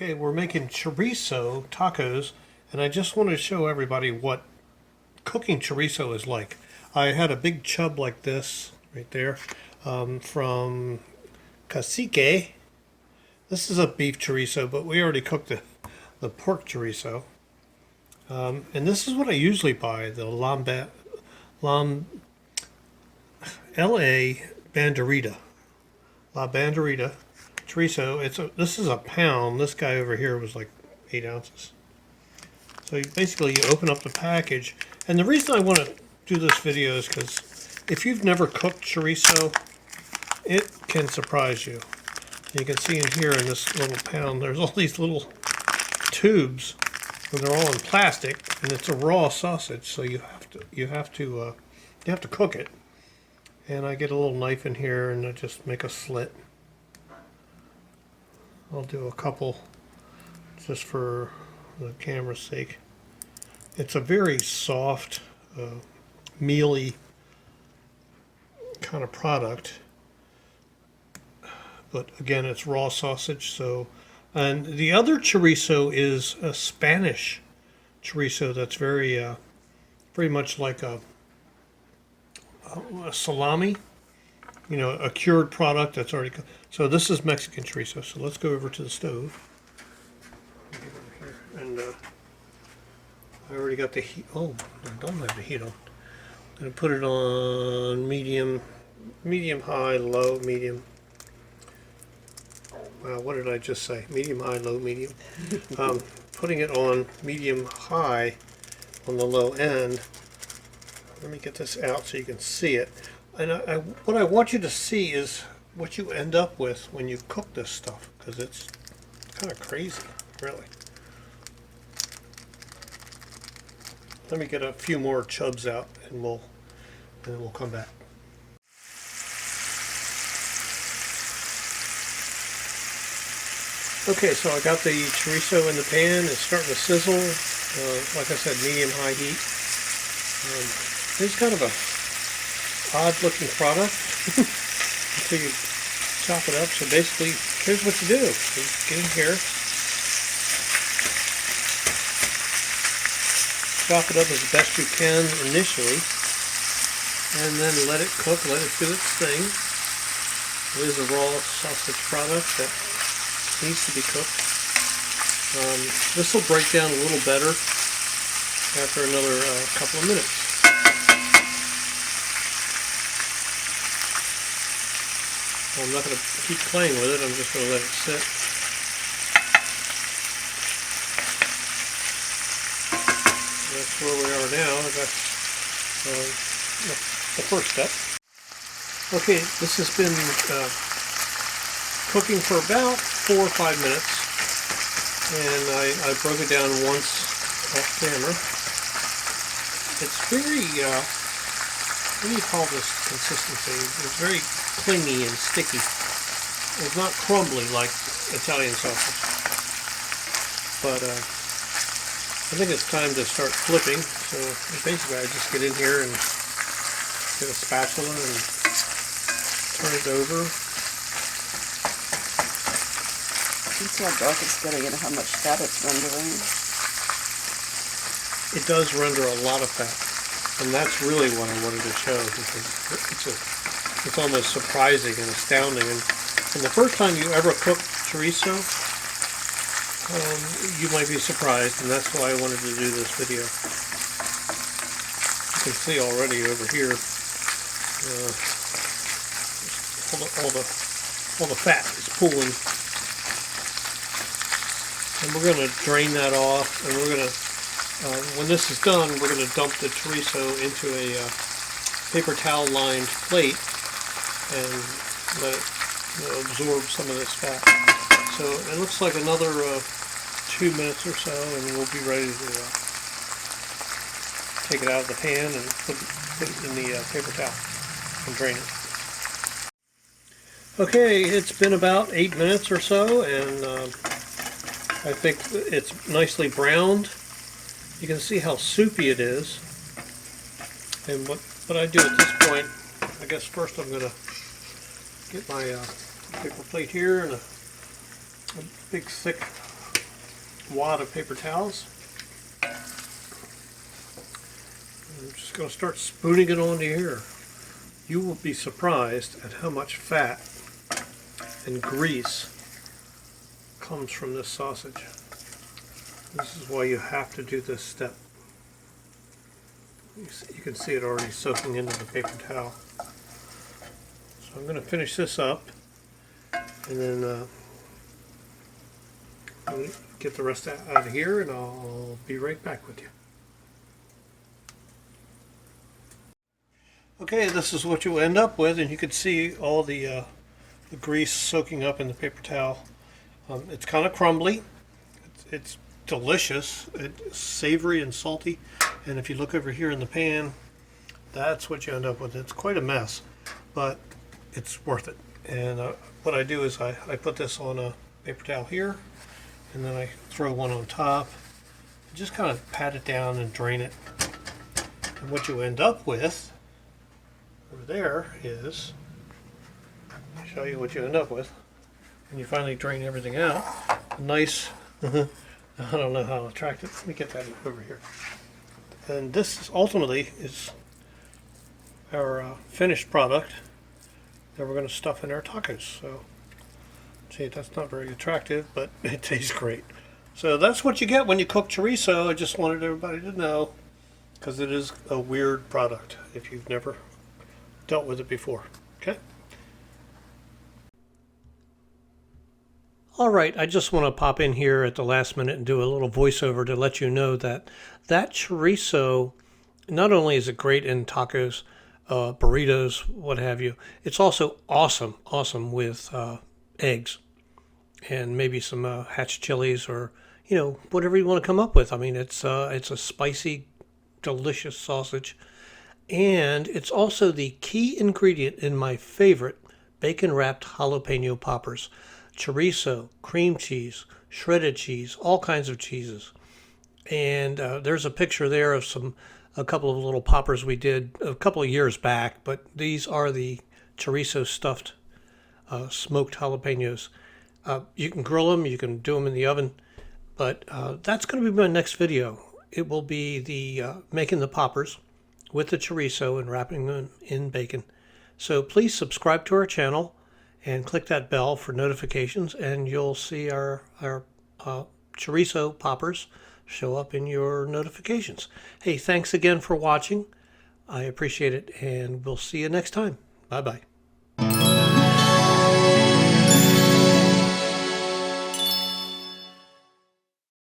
Okay, we're making chorizo tacos, and I just wanted to show everybody what cooking chorizo is like. I had a big chub like this right there from Cacique. This is a beef chorizo, but we already cooked the pork chorizo. And this is what I usually buy, the L.A. Banderita. La Banderita chorizo. This is a pound. This guy over here was like 8 ounces. So basically you open up the package. And the reason I want to do this video is because if you've never cooked chorizo, it can surprise you. You can see in here in this little pound, there's all these little tubes, and they're all in plastic, and it's a raw sausage, so you have to cook it. And I get a little knife in here, and I just make a slit. I'll do a couple just for the camera's sake. It's a very soft, mealy kind of product. But again, it's raw sausage. So, and the other chorizo is a Spanish chorizo that's very much like a salami. You know, a cured product that's already cooked. So this is Mexican chorizo. So let's go over to the stove. And I already got the heat. Oh, I don't have the heat on. I'm going to put it on medium, high, low, medium. Wow, what did I just say? Medium, high, low, medium. Putting it on medium, high on the low end. Let me get this out so you can see it. And what I want you to see is what you end up with when you cook this stuff, because it's kind of crazy, really. Let me get a few more chubs out, and then we'll come back. Okay, so I got the chorizo in the pan. It's starting to sizzle. Like I said, medium-high heat. It's kind of a odd-looking product until you chop it up. So basically, here's what you do. You get in here, chop it up as best you can initially, and then let it cook, let it do its thing. It is a raw sausage product that needs to be cooked. This will break down a little better after another couple of minutes. I'm not going to keep playing with it, I'm just going to let it sit. That's where we are now. That's the first step. Okay, this has been cooking for about 4 or 5 minutes, and I broke it down once off camera. It's very, what do you call this consistency? It's very clingy and sticky. It's not crumbly like Italian sausage. But I think it's time to start flipping. So basically I just get in here and get a spatula and turn it over. You see how dark it's getting and how much fat it's rendering. It does render a lot of fat. And that's really what I wanted to show, because it's almost surprising and astounding. And the first time you ever cook chorizo, you might be surprised, and that's why I wanted to do this video. You can see already over here, all the fat is pooling. And we're going to drain that off, and we're going to, when this is done, we're going to dump the chorizo into a paper towel lined plate and let it absorb some of this fat. So it looks like another 2 minutes or so, and we'll be ready to take it out of the pan and put it in the paper towel and drain it. Okay, it's been about 8 minutes or so, and I think it's nicely browned. You can see how soupy it is. And what I do at this point, I guess first I'm going to get my paper plate here and a big thick wad of paper towels. I'm just going to start spooning it onto here. You will be surprised at how much fat and grease comes from this sausage. This is why you have to do this step. You can see it already soaking into the paper towel. So I'm going to finish this up, and then I'll get the rest out of here, and I'll be right back with you. Okay, this is what you end up with, and you can see all the grease soaking up in the paper towel. It's kind of crumbly. It's delicious. It's savory and salty. And if you look over here in the pan, that's what you end up with. It's quite a mess, but it's worth it. And what I do is I put this on a paper towel here, and then I throw one on top. Just kind of pat it down and drain it. And what you end up with over there is, I'll show you what you end up with when you finally drain everything out. A nice, I don't know how to attract it. Let me get that over here. And this ultimately is our finished product that we're going to stuff in our tacos. So, see, that's not very attractive, but it tastes great. So that's what you get when you cook chorizo. I just wanted everybody to know, because it is a weird product if you've never dealt with it before. Okay? All right, I just want to pop in here at the last minute and do a little voiceover to let you know that chorizo, not only is it great in tacos, burritos, what have you, it's also awesome with eggs and maybe some hatch chilies, or whatever you want to come up with. I mean, it's a spicy, delicious sausage, and it's also the key ingredient in my favorite bacon wrapped jalapeno poppers. Chorizo, cream cheese, shredded cheese, all kinds of cheeses. And there's a picture there of a couple of little poppers we did a couple of years back, but these are the chorizo stuffed smoked jalapenos. You can grill them, you can do them in the oven, but that's going to be my next video. It will be the making the poppers with the chorizo and wrapping them in bacon. So please subscribe to our channel and click that bell for notifications, and you'll see our chorizo poppers show up in your notifications. Hey, thanks again for watching. I appreciate it, and we'll see you next time. Bye-bye.